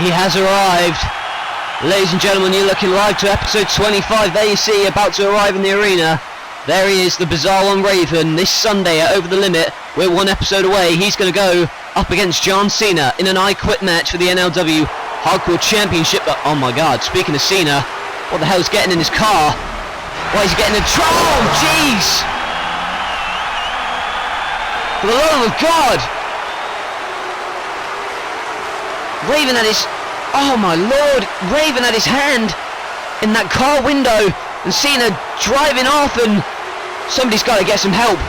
He has arrived. Ladies and gentlemen, you're looking live to episode 25. There you see, about to arrive in the arena. There he is, the Bizarre One Raven, this Sunday at Over the Limit. We're one episode away. He's going to go up against John Cena in an I Quit match for the NLW Hardcore Championship. But, oh my god, speaking of Cena, what the hell's getting in his car? Why is he getting in trouble? Oh, jeez! For the love of God! Raven had his... Oh my lord! Raven had his hand in that car window and Cena driving off, and somebody's got to get some help.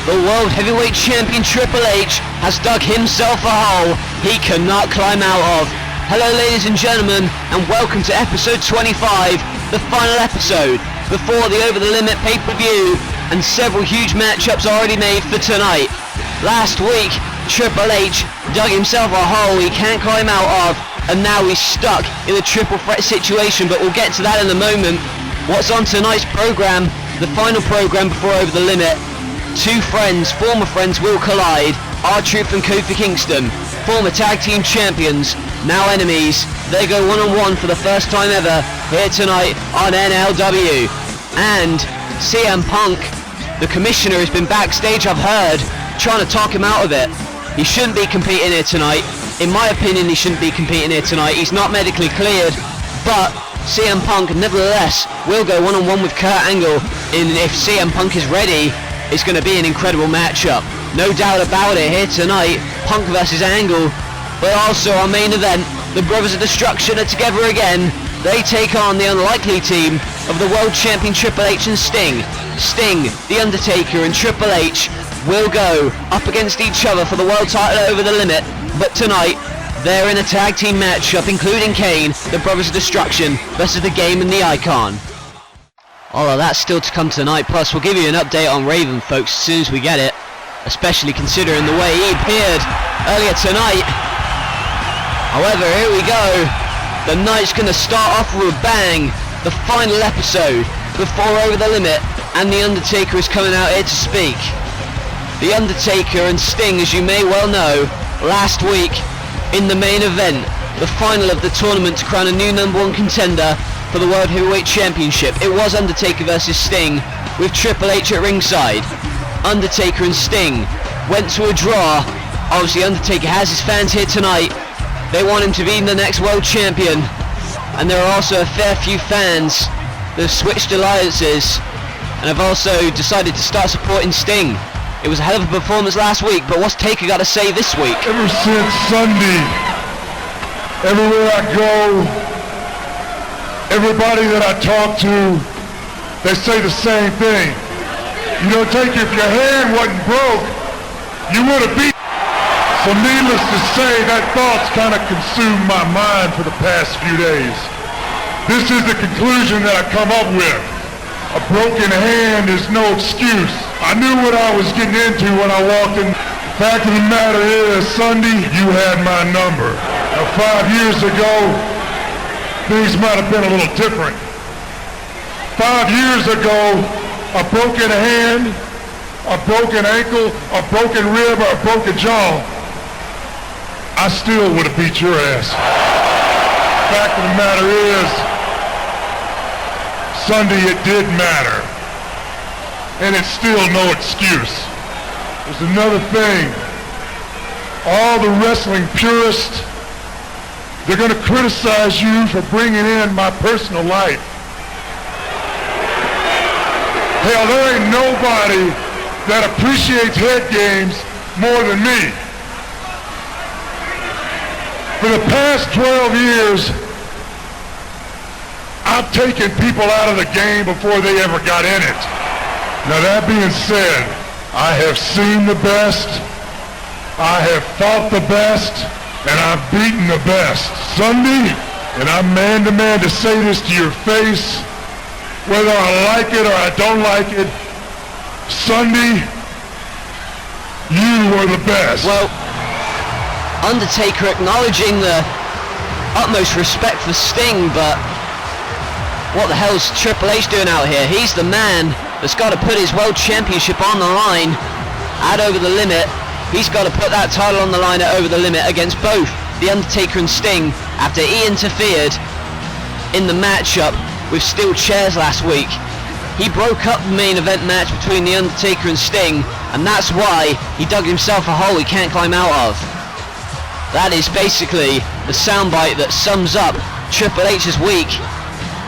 The World Heavyweight Champion Triple H has dug himself a hole he cannot climb out of. Hello ladies and gentlemen, and welcome to episode 25, the final episode before the Over the Limit pay-per-view, and several huge matchups already made for tonight. Last week, Triple H dug himself a hole he can't climb out of, and now he's stuck in a triple threat situation, but we'll get to that in a moment. What's on tonight's program, the final program before Over the Limit? Two friends, former friends, will collide. R-Truth and Kofi Kingston, former tag team champions, now enemies. They go one-on-one for the first time ever here tonight on NLW. And CM Punk, the commissioner, has been backstage, I've heard, trying to talk him out of it. He shouldn't be competing here tonight. In my opinion, he shouldn't be competing here tonight. He's not medically cleared, but CM Punk, nevertheless, will go one-on-one with Kurt Angle. And if CM Punk is ready, it's going to be an incredible matchup. No doubt about it here tonight. Punk versus Angle. But also our main event, the Brothers of Destruction are together again. They take on the unlikely team of the World Champion Triple H and Sting. Sting, The Undertaker and Triple H will go up against each other for the world title Over the Limit. But tonight, they're in a tag team matchup, including Kane, the Brothers of Destruction versus the Game and the Icon. All of that's still to come tonight, plus we'll give you an update on Raven, folks, as soon as we get it, especially considering the way he appeared earlier tonight. However, here we go. The night's going to start off with a bang. The final episode before Over the Limit, and The Undertaker is coming out here to speak. The Undertaker and Sting, as you may well know, last week in the main event, the final of the tournament to crown a new #1 contender for the World Heavyweight Championship. It was Undertaker versus Sting, with Triple H at ringside. Undertaker and Sting went to a draw. Obviously Undertaker has his fans here tonight. They want him to be the next world champion. And there are also a fair few fans that have switched alliances and have also decided to start supporting Sting. It was a hell of a performance last week, but what's Taker got to say this week? Ever since Sunday, everywhere I go, everybody that I talk to, they say the same thing. You know, Taker, if your hand wasn't broke, you would have beat. So needless to say, that thought's kind of consumed my mind for the past few days. This is the conclusion that I come up with. A broken hand is no excuse. I knew what I was getting into when I walked in. Fact of the matter is, Sunday, you had my number. Now, 5 years ago, things might have been a little different. 5 years ago, a broken hand, a broken ankle, a broken rib, or a broken jaw, I still would have beat your ass. Fact of the matter is, Sunday it did matter. And it's still no excuse. There's another thing. All the wrestling purists, they're going to criticize you for bringing in my personal life. Hell, there ain't nobody that appreciates head games more than me. For the past 12 years, I've taken people out of the game before they ever got in it. Now that being said, I have seen the best, I have fought the best, and I've beaten the best. Sunday, and I'm man to man to say this to your face, whether I like it or I don't like it, Sunday, you were the best. Well, Undertaker acknowledging the utmost respect for Sting, but what the hell's Triple H doing out here? He's the man that's got to put his World Championship on the line at Over the Limit. He's got to put that title on the line at Over the Limit against both The Undertaker and Sting after he interfered in the matchup with steel chairs last week. He broke up the main event match between The Undertaker and Sting, and that's why he dug himself a hole he can't climb out of. That is basically the soundbite that sums up Triple H's week.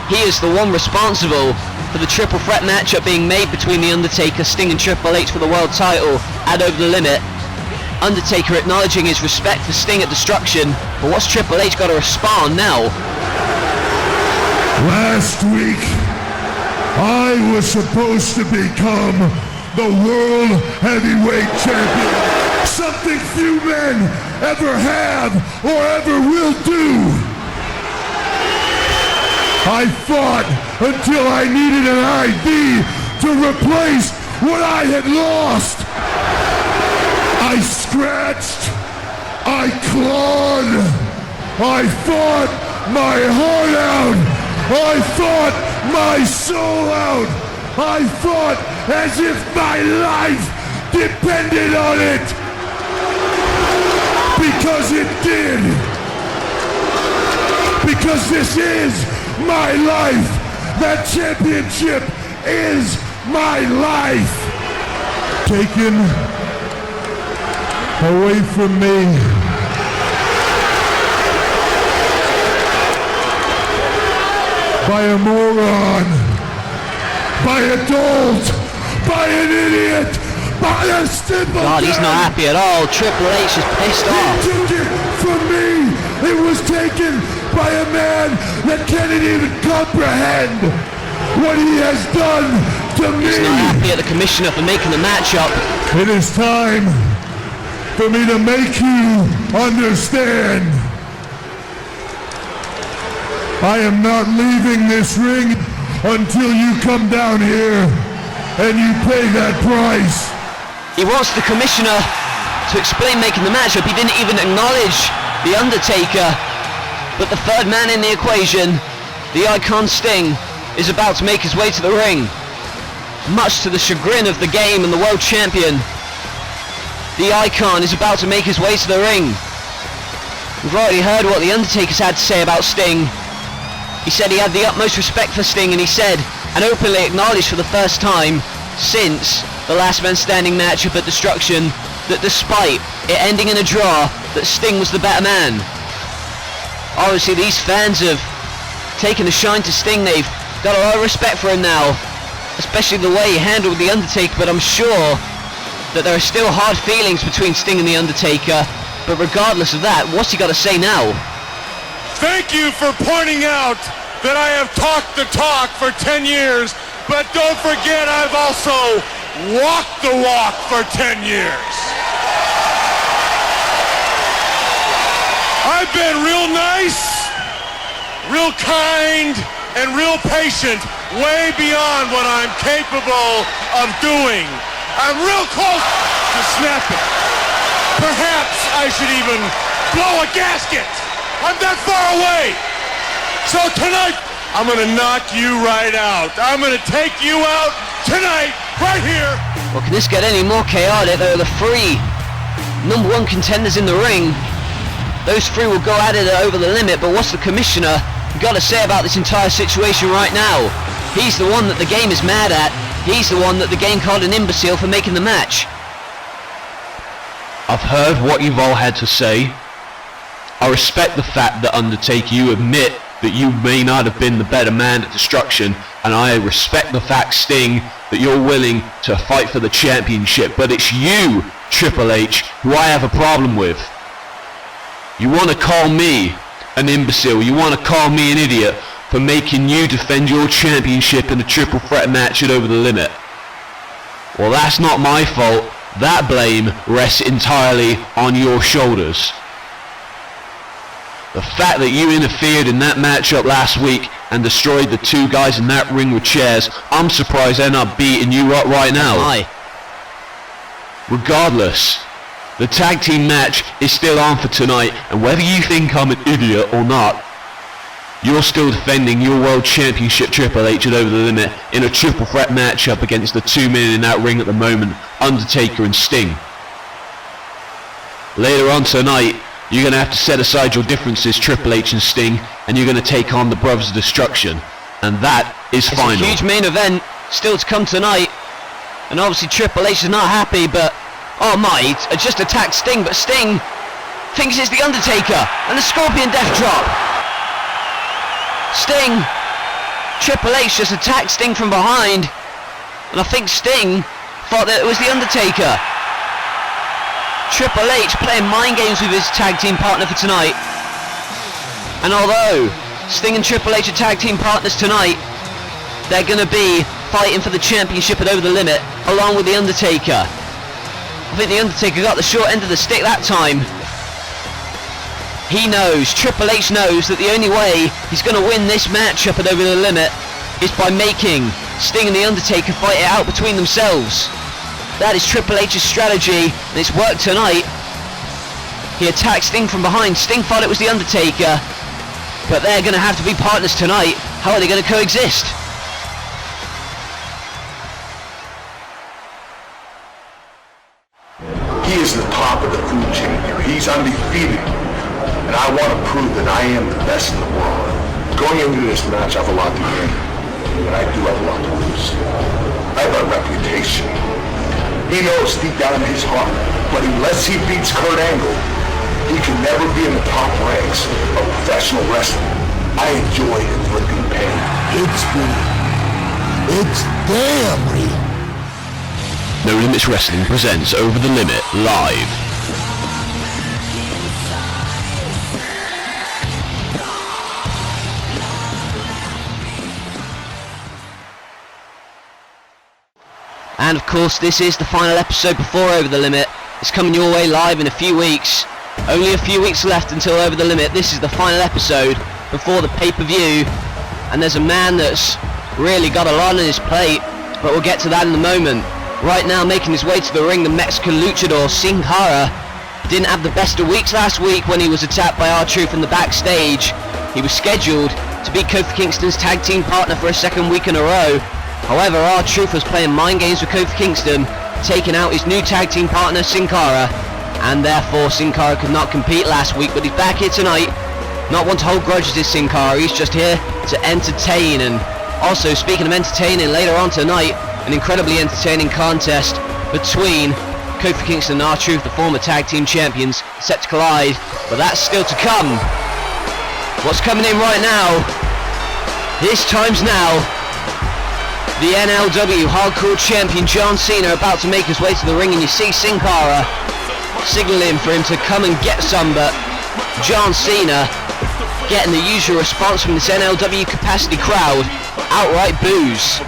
He is the one responsible for the triple threat matchup being made between The Undertaker, Sting and Triple H for the world title at Over the Limit. Undertaker acknowledging his respect for Sting at Destruction, but what's Triple H got to respond now? Last week, I was supposed to become the World Heavyweight Champion. Something few men ever have or ever will do. I fought until I needed an IV to replace what I had lost. I scratched, I clawed, I fought my heart out, I fought my soul out, I fought as if my life depended on it. Because it did. Because this is my life. That championship is my life. Taken away from me. By a moron. By a dolt. By an idiot. By a simple God, he's not happy at all. Triple H is pissed off. He took it from me. It was taken by a man that can't even comprehend what he has done to me. He's not happy at the commissioner for making the matchup. It is time for me to make you understand. I am not leaving this ring until you come down here and you pay that price. He wants the commissioner to explain making the matchup. He didn't even acknowledge The Undertaker. But the third man in the equation, the Icon Sting, is about to make his way to the ring. Much to the chagrin of the game and the world champion, the Icon is about to make his way to the ring. We've already heard what The Undertaker's had to say about Sting. He said he had the utmost respect for Sting, and he said, and openly acknowledged for the first time since the Last Man Standing matchup at Destruction, that despite it ending in a draw, that Sting was the better man. Obviously these fans have taken a shine to Sting. They've got a lot of respect for him now, especially the way he handled The Undertaker, but I'm sure that there are still hard feelings between Sting and The Undertaker. But regardless of that, what's he got to say now? Thank you for pointing out that I have talked the talk for 10 years, but don't forget I've also walked the walk for 10 years. I've been real nice, real kind, and real patient, way beyond what I'm capable of doing. I'm real close to snapping. Perhaps I should even blow a gasket. I'm that far away. So tonight, I'm gonna knock you right out. I'm gonna take you out tonight, right here. Well, can this get any more chaotic? There are the three number one contenders in the ring. Those three will go at it Over the Limit, but what's the commissioner got to say about this entire situation right now? He's the one that the game is mad at. He's the one that the game called an imbecile for making the match. I've heard what you've all had to say. I respect the fact that, Undertaker, you admit that you may not have been the better man at Destruction, and I respect the fact, Sting, that you're willing to fight for the championship, but it's you, Triple H, who I have a problem with. You want to call me an imbecile, you want to call me an idiot, for making you defend your championship in a triple threat match at Over the Limit. Well, that's not my fault. That blame rests entirely on your shoulders. The fact that you interfered in that matchup last week and destroyed the two guys in that ring with chairs, I'm surprised they're not beating you up right now. Aye. Regardless, the tag team match is still on for tonight, and whether you think I'm an idiot or not, you're still defending your World Championship Triple H at Over the Limit in a triple threat matchup against the two men in that ring at the moment, Undertaker and Sting. Later on tonight, you're going to have to set aside your differences, Triple H and Sting, and you're going to take on the Brothers of Destruction. And that is final. It's a huge main event still to come tonight. And obviously Triple H is not happy, but oh my, he just attacked Sting, but Sting thinks it's the Undertaker and the Scorpion Death Drop. Sting, Triple H just attacked Sting from behind, and I think Sting thought that it was the Undertaker. Triple H playing mind games with his tag team partner for tonight. And although Sting and Triple H are tag team partners tonight, they're going to be fighting for the championship at Over the Limit along with the Undertaker. I think the Undertaker got the short end of the stick that time. He knows, Triple H knows, that the only way he's going to win this matchup at Over the Limit is by making Sting and the Undertaker fight it out between themselves. That is Triple H's strategy, and it's worked tonight. He attacked Sting from behind. Sting thought it was the Undertaker, but they're going to have to be partners tonight. How are they going to coexist? He is the top of the food chain here. He's undefeated. And I want to prove that I am the best in the world. Going into this match, I have a lot to gain. And I do have a lot to lose. I have a reputation. He knows deep down in his heart, but unless he beats Kurt Angle, he can never be in the top ranks of professional wrestling. I enjoy inflicting pain. It's real. It's damn real. No Limits Wrestling presents Over the Limit live. And of course this is the final episode before Over the Limit. It's coming your way live in a few weeks. Only a few weeks left until Over the Limit. This is the final episode before the pay-per-view. And there's a man that's really got a lot on his plate, but we'll get to that in a moment. Right now making his way to the ring, the Mexican luchador Sin Cara didn't have the best of weeks last week when he was attacked by R-Truth in the backstage. He was scheduled to be Kofi Kingston's tag team partner for a second week in a row. However, R-Truth was playing mind games with Kofi Kingston, taking out his new tag team partner Sin Cara, and therefore Sin Cara could not compete last week, but he's back here tonight. Not one to hold grudges is Sin Cara, he's just here to entertain. And also, speaking of entertaining, later on tonight, an incredibly entertaining contest between Kofi Kingston and R-Truth, the former tag team champions, set to collide, but that's still to come. What's coming in right now? This time's now. The NLW Hardcore Champion John Cena about to make his way to the ring, and you see Sin Cara signaling for him to come and get some, but John Cena getting the usual response from this NLW capacity crowd, outright boos.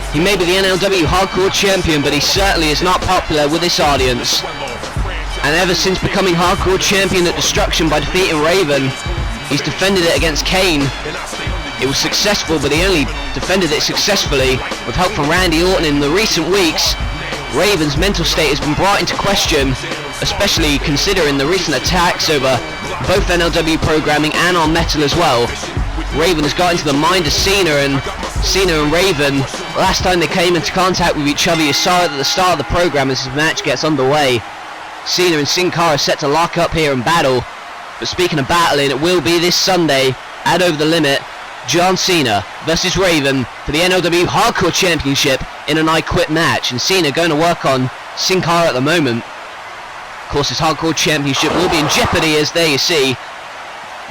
He may be the NLW Hardcore Champion, but he certainly is not popular with this audience. And ever since becoming Hardcore Champion at Destruction by defeating Raven, he's defended it against Kane. It was successful, but he only defended it successfully with help from Randy Orton. In the recent weeks, Raven's mental state has been brought into question, especially considering the recent attacks over both NLW programming and on Metal as well. Raven has got into the mind of Cena, and Cena and Raven, last time they came into contact with each other, you saw it at the start of the program as the match gets underway. Cena and Sin Cara are set to lock up here and battle, but speaking of battling, it will be this Sunday at Over the Limit. John Cena versus Raven for the NLW Hardcore Championship in an I Quit match, and Cena going to work on Sin Cara at the moment. Of course, his Hardcore Championship will be in jeopardy, as there you see.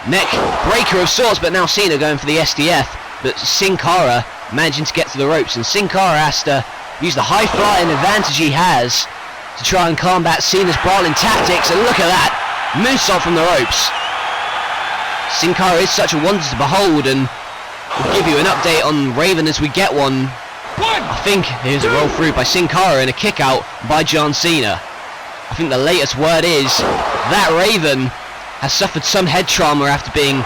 Neck breaker of sorts, but now Cena going for the SDF, but Sin Cara managing to get to the ropes, and Sin Cara has to use the high flying advantage he has to try and combat Cena's brawling tactics, and look at that, moonsault from the ropes. Sin Cara is such a wonder to behold, and We'll give you an update on Raven as we get one. I think here's a roll through by Sin Cara and a kick out by John Cena. I think the latest word is that Raven has suffered some head trauma after being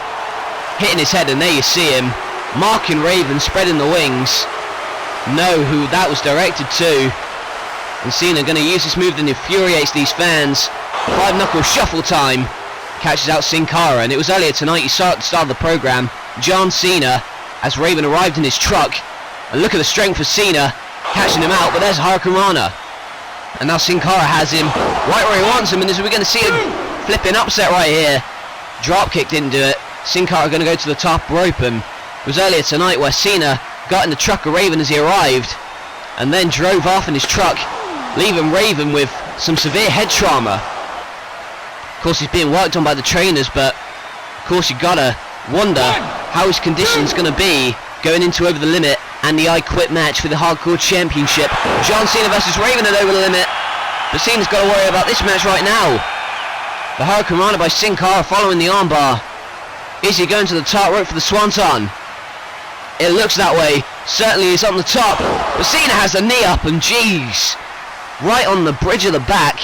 hit in his head, and there you see him marking Raven, spreading the wings. Know who that was directed to. And Cena going to use this move that infuriates these fans. 5-knuckle shuffle time. Catches out Sin Cara, and it was earlier tonight, you saw at the start of the program, John Cena, as Raven arrived in his truck. And look at the strength of Cena, catching him out, but there's Hurricanrana. And now Sin Cara has him right where he wants him, and as we're going to see a flipping upset right here. Dropkick didn't do it. Sin Cara going to go to the top rope, and it was earlier tonight where Cena got in the truck of Raven as he arrived, and then drove off in his truck, leaving Raven with some severe head trauma. Of course, he's being worked on by the trainers, but of course you gotta wonder how his condition's going to be going into Over the Limit and the I Quit match for the Hardcore Championship. John Cena versus Raven at Over the Limit, but Cena's got to worry about this match right now. The Hurricanrana by Sin Cara following the armbar. Is he going to the top rope for the Swanton? It looks that way. Certainly he's on the top, but Cena has a knee up, and jeez, right on the bridge of the back.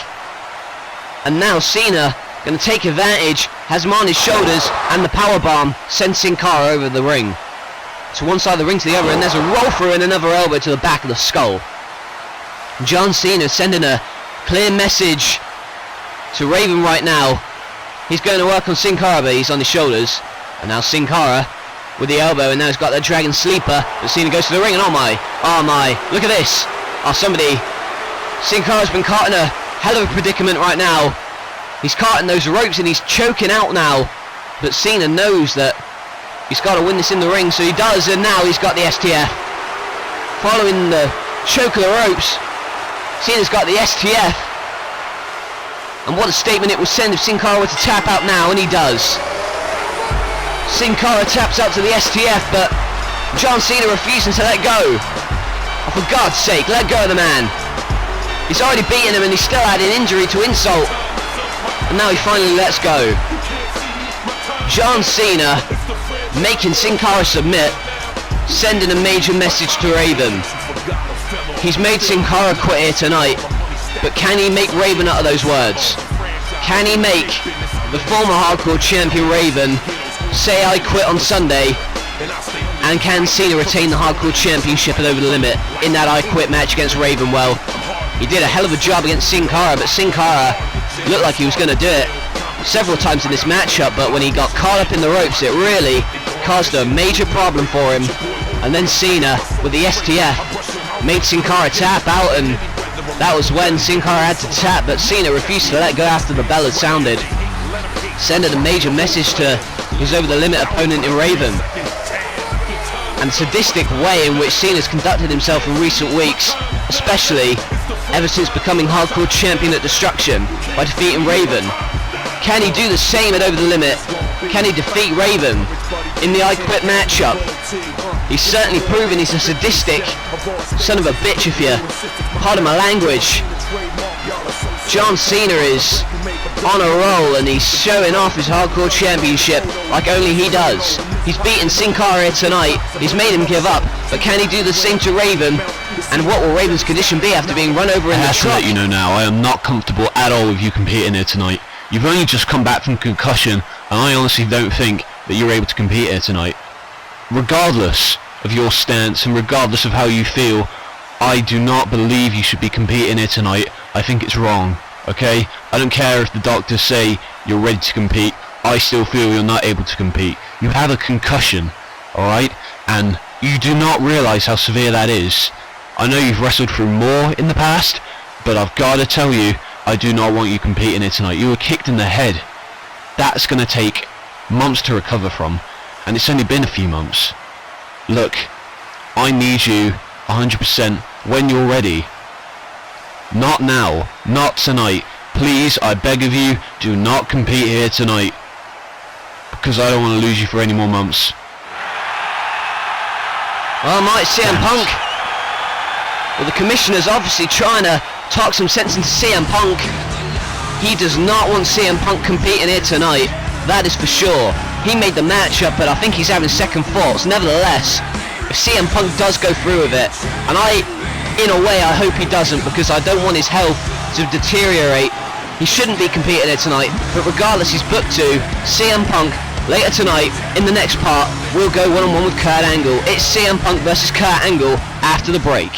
And now Cena going to take advantage, has him on his shoulders, and the powerbomb sends Sin Cara over the ring. To one side of the ring to the other, and there's a roll through and another elbow to the back of the skull. John Cena sending a clear message to Raven right now. He's going to work on Sin Cara, but he's on his shoulders. And now Sin Cara with the elbow, and now he's got that Dragon Sleeper. But Cena goes to the ring, and oh my, look at this. Oh, Sin Cara's been caught in a hell of a predicament right now. He's caught in those ropes and he's choking out now. But Cena knows that he's got to win this in the ring, so he does, and now he's got the STF. Following the choke of the ropes, Cena's got the STF. And what a statement it would send if Sin Cara were to tap out now, and he does. Sin Cara taps out to the STF, but John Cena refusing to let go. Oh, for God's sake, let go of the man. He's already beaten him and he's still adding injury to insult. And now he finally lets go. John Cena making Sin Cara submit, sending a major message to Raven. He's made Sin Cara quit here tonight, but can he make Raven out of those words? Can he make the former Hardcore Champion Raven say I quit on Sunday? And can Cena retain the Hardcore Championship at Over the Limit in that I Quit match against Raven? Well, he did a hell of a job against Sin Cara, but Sin Cara looked like he was going to do it several times in this matchup, but when he got caught up in the ropes, it really caused a major problem for him. And then Cena, with the STF, made Sin Cara tap out, and that was when Sin Cara had to tap, but Cena refused to let go after the bell had sounded, sending a major message to his Over the Limit opponent in Raven. And the sadistic way in which Cena's conducted himself in recent weeks, especially ever since becoming Hardcore Champion at Destruction by defeating Raven. Can he do the same at Over the Limit? Can he defeat Raven in the I Quit matchup? He's certainly proven he's a sadistic son of a bitch, if you pardon my language. John Cena is on a roll and he's showing off his Hardcore Championship like only he does. He's beaten Sin Cara here tonight, he's made him give up, but can he do the same to Raven? And what will Raven's condition be after being run over in the truck? I have to let you know now, I am not comfortable at all with you competing here tonight. You've only just come back from concussion, and I honestly don't think that you're able to compete here tonight. Regardless of your stance and regardless of how you feel, I do not believe you should be competing here tonight. I think it's wrong, okay? I don't care if the doctors say you're ready to compete, I still feel you're not able to compete. You have a concussion, alright? And you do not realise how severe that is. I know you've wrestled through more in the past, but I've got to tell you, I do not want you competing here tonight. You were kicked in the head. That's going to take months to recover from, and it's only been a few months. Look, I need you 100% when you're ready. Not now, not tonight. Please, I beg of you, do not compete here tonight, because I don't want to lose you for any more months. Well, might CM Punk. Well, the commissioner's obviously trying to talk some sense into CM Punk. He does not want CM Punk competing here tonight, that is for sure. he made the matchup, but I think he's having second thoughts. Nevertheless, if CM Punk does go through with it, and in a way I hope he doesn't, because I don't want his health to deteriorate, he shouldn't be competing there tonight. But regardless, he's booked to CM Punk later tonight. In the next part, we'll go one-on-one with Kurt Angle. It's CM Punk versus Kurt Angle after the break.